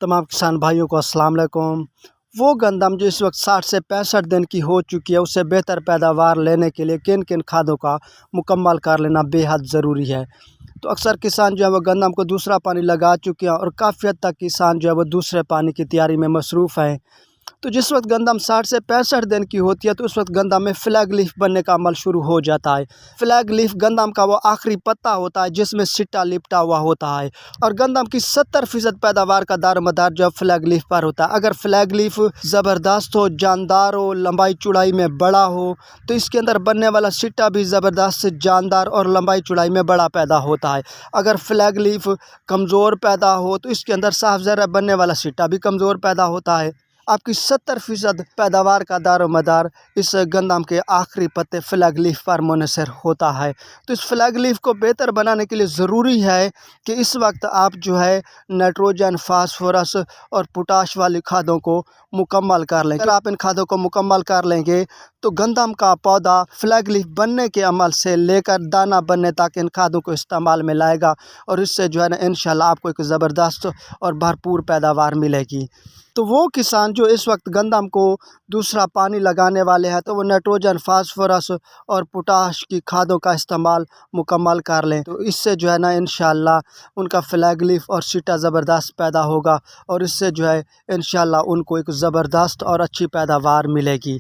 तमाम किसान भाइयों को अस्सलाम वालेकुम। वो गंदम जो इस वक्त 60 से 65 दिन की हो चुकी है, उससे बेहतर पैदावार लेने के लिए किन किन खादों का मुकम्मल कर लेना बेहद ज़रूरी है। तो अक्सर किसान जो है वो गंदम को दूसरा पानी लगा चुके हैं और काफ़ी हद तक किसान जो है वो दूसरे पानी की तैयारी में मसरूफ़ हैं। तो जिस वक्त गंदम 60 से 65 दिन की होती है, तो उस वक्त गंदम में फ्लैग लीफ बनने का अमल शुरू हो जाता है। फ्लैग लीफ गंदम का वो आखिरी पत्ता होता है जिसमें सिट्टा लिपटा हुआ होता है, और गंदम की 70% पैदावार का दारोमदार जो फ्लैग लीफ पर होता है। अगर फ्लैग लीफ ज़बरदस्त हो, जानदार हो, लंबाई चौड़ाई में बड़ा हो, तो इसके अंदर बनने वाला सिट्टा भी ज़बरदस्त, जानदार और लंबाई चौड़ाई में बड़ा पैदा होता है। अगर फ्लैग लीफ कमज़ोर पैदा हो, तो इसके अंदर साफ ज़रा बनने वाला सिट्टा भी कमज़ोर पैदा होता है। आपकी 70% पैदावार का दारोमदार इस गंदम के आखिरी पत्ते फ्लैग लीफ पर मुनहसर होता है। तो इस फ्लैग लीफ को बेहतर बनाने के लिए ज़रूरी है कि इस वक्त आप जो है नाइट्रोजन, फास्फोरस और पोटाश वाली खादों को मुकम्मल कर लें। अगर आप इन खादों को मुकम्मल कर लेंगे तो गंदम का पौधा फ्लैग लीफ बनने के अमल से लेकर दाना बनने तक इन खादों को इस्तेमाल में लाएगा, और इससे जो है ना इंशाल्लाह आपको एक ज़बरदस्त और भरपूर पैदावार मिलेगी। तो वो किसान जो इस वक्त गंदम को दूसरा पानी लगाने वाले हैं, तो वो नाइट्रोजन, फास्फोरस और पोटाश की खादों का इस्तेमाल मुकम्मल कर लें। तो इससे जो है ना इंशाल्लाह उनका फ्लैग लीफ और सिट्टा ज़बरदस्त पैदा होगा, और इससे जो है इंशाल्लाह उनको एक ज़बरदस्त और अच्छी पैदावार मिलेगी।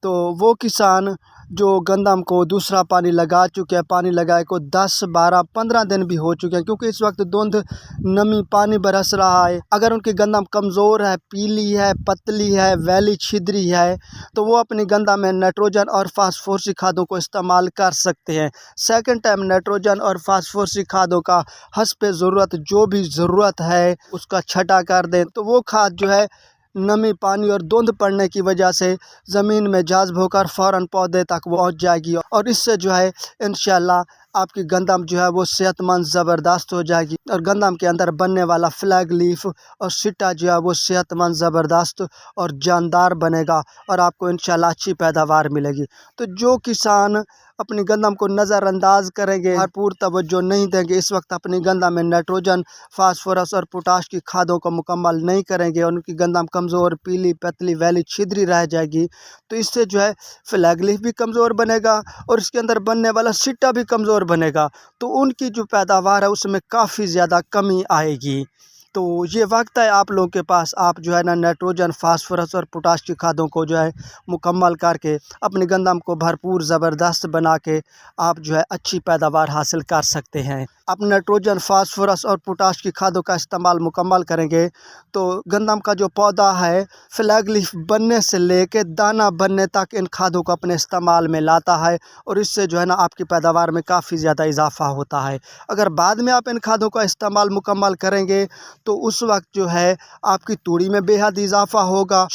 तो वो किसान जो गंदम को दूसरा पानी लगा चुके हैं, पानी लगाए को 10, 12, 15 दिन भी हो चुके हैं, क्योंकि इस वक्त धुंध, नमी, पानी बरस रहा है। अगर उनकी गंदम कमज़ोर है, पीली है, पतली है, वैली छिद्री है, तो वो अपनी गंदम में नाइट्रोजन और फास्फोरसी खादों को इस्तेमाल कर सकते हैं। सेकंड टाइम नाइट्रोजन और फास्फोरसी खादों का हस्बे ज़रूरत जो भी ज़रूरत है उसका छटा कर दें। तो वो खाद जो है नमी, पानी और धुंध पड़ने की वजह से ज़मीन में जज़्ब होकर फ़ौरन पौधे तक वो पहुँच जाएगी, और इससे जो है इंशाल्लाह आपकी गंदम जो है वो सेहतमंद ज़बरदस्त हो जाएगी, और गंदम के अंदर बनने वाला फ्लैग लीफ और सिट्टा जो है वो सेहतमंद, ज़बरदस्त और जानदार बनेगा, और आपको इंशाल्लाह अच्छी पैदावार मिलेगी। तो जो किसान अपनी गंदम को नज़रअंदाज करेंगे, भरपूर तवज्जो नहीं देंगे, इस वक्त अपनी गंदम में नाइट्रोजन, फास्फोरस और पोटाश की खादों को मुकम्मल नहीं करेंगे, और उनकी गंदम कमज़ोर, पीली, पतली, वैली छिद्री रह जाएगी, तो इससे जो है फ्लैग लीफ भी कमज़ोर बनेगा और इसके अंदर बनने वाला सिट्टा भी कमज़ोर बनेगा। तो उनकी जो पैदावार है उसमें काफ़ी ज़्यादा कमी आएगी। तो ये वक्त है आप लोगों के पास, आप जो है ना नाइट्रोजन, फास्फोरस और पोटाश की खादों को जो है मुकम्मल करके अपनी गंदम को भरपूर ज़बरदस्त बना के आप जो है अच्छी पैदावार हासिल कर सकते हैं। आप नाइट्रोजन, फास्फोरस और पोटाश की खादों का इस्तेमाल मुकम्मल करेंगे तो गंदम का जो पौधा है फ्लैग लीफ बनने से लेके दाना बनने तक इन खादों को अपने इस्तेमाल में लाता है, और इससे जो है ना आपकी पैदावार में काफ़ी ज़्यादा इजाफा होता है। अगर बाद में आप इन खादों का इस्तेमाल मुकम्मल करेंगे तो उस वक्त जो है आपकी तूड़ी में बेहद इजाफा होगा,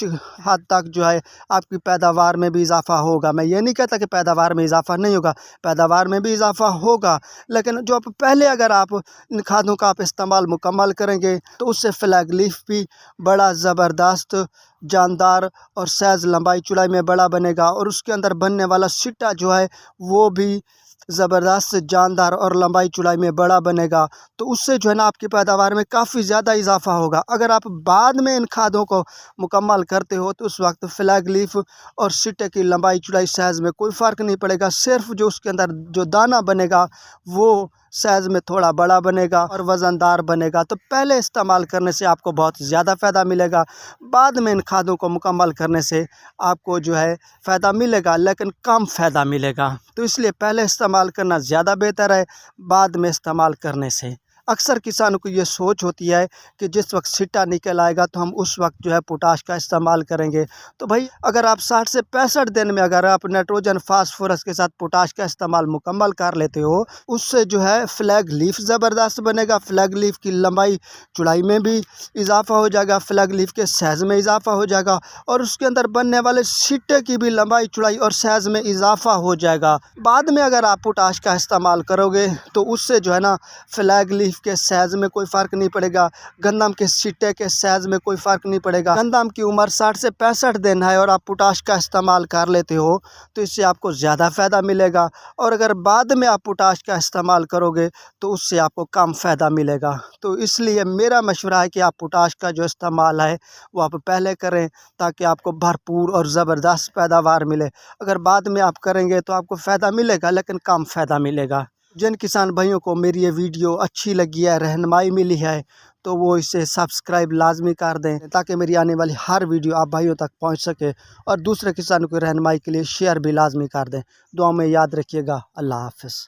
हद तक जो है आपकी पैदावार में भी इजाफा होगा। मैं ये नहीं कहता कि पैदावार में इजाफा नहीं होगा, पैदावार में भी इजाफा होगा, लेकिन जो आप पहले अगर आप इन खादों का आप इस्तेमाल मुकम्मल करेंगे तो उससे फ्लैग लीफ भी बड़ा ज़बरदस्त, जानदार और साइज़, लंबाई चौड़ाई में बड़ा बनेगा, और उसके अंदर बनने वाला सिट्टा जो है वो भी ज़बरदस्त, जानदार और लंबाई चौड़ाई में बड़ा बनेगा। तो उससे जो है ना आपकी पैदावार में काफ़ी ज़्यादा इजाफा होगा। अगर आप बाद में इन खादों को मुकम्मल करते हो तो उस वक्त फ्लैग लीफ और सिट्टे की लंबाई चौड़ाई, साइज़ में कोई फ़र्क नहीं पड़ेगा, सिर्फ जो उसके अंदर जो दाना बनेगा वो साइज़ में थोड़ा बड़ा बनेगा और वज़नदार बनेगा। तो पहले इस्तेमाल करने से आपको बहुत ज़्यादा फ़ायदा मिलेगा, बाद में इन खादों को मुकम्मल करने से आपको जो है फ़ायदा मिलेगा, लेकिन कम फ़ायदा मिलेगा। तो इसलिए पहले इस्तेमाल करना ज़्यादा बेहतर है बाद में इस्तेमाल करने से। अक्सर किसानों को ये सोच होती है कि जिस वक्त सिट्टा निकल आएगा तो हम उस वक्त जो है पोटाश का इस्तेमाल करेंगे। तो भाई अगर आप 60 से 65 दिन में अगर आप नाइट्रोजन, फास्फोरस के साथ पोटाश का इस्तेमाल मुकम्मल कर लेते हो, उससे जो है फ्लैग लीफ ज़बरदस्त बनेगा, फ्लैग लीफ की लंबाई चौड़ाई में भी इजाफा हो जाएगा, फ्लैग लीफ के साइज़ में इजाफा हो जाएगा, और उसके अंदर बनने वाले सिट्टे की भी लंबाई, चौड़ाई और साइज़ में इजाफा हो जाएगा। बाद में अगर आप पोटाश का इस्तेमाल करोगे तो उससे जो है ना फ्लैग लीफ लीफ के साइज़ में कोई फ़र्क नहीं पड़ेगा, गंदम के सिट्टे के साइज़ में कोई फ़र्क नहीं पड़ेगा। गंदम की उम्र 60 से 65 दिन है और आप पोटाश का इस्तेमाल कर लेते हो तो इससे आपको ज़्यादा फ़ायदा मिलेगा, और अगर बाद में आप पोटाश का इस्तेमाल करोगे तो उससे आपको कम फ़ायदा मिलेगा। तो इसलिए मेरा मशवरा है कि आप पोटाश का जो इस्तेमाल है वो आप पहले करें, ताकि आपको भरपूर और ज़बरदस्त पैदावार मिले। अगर बाद में आप करेंगे तो आपको फ़ायदा मिलेगा लेकिन कम फ़ायदा मिलेगा। जिन किसान भाइयों को मेरी ये वीडियो अच्छी लगी है, रहनुमाई मिली है, तो वो इसे सब्सक्राइब लाजमी कर दें, ताकि मेरी आने वाली हर वीडियो आप भाइयों तक पहुंच सके, और दूसरे किसानों की रहनुमाई के लिए शेयर भी लाजमी कर दें। दुआ में याद रखिएगा। अल्लाह हाफ़िज़।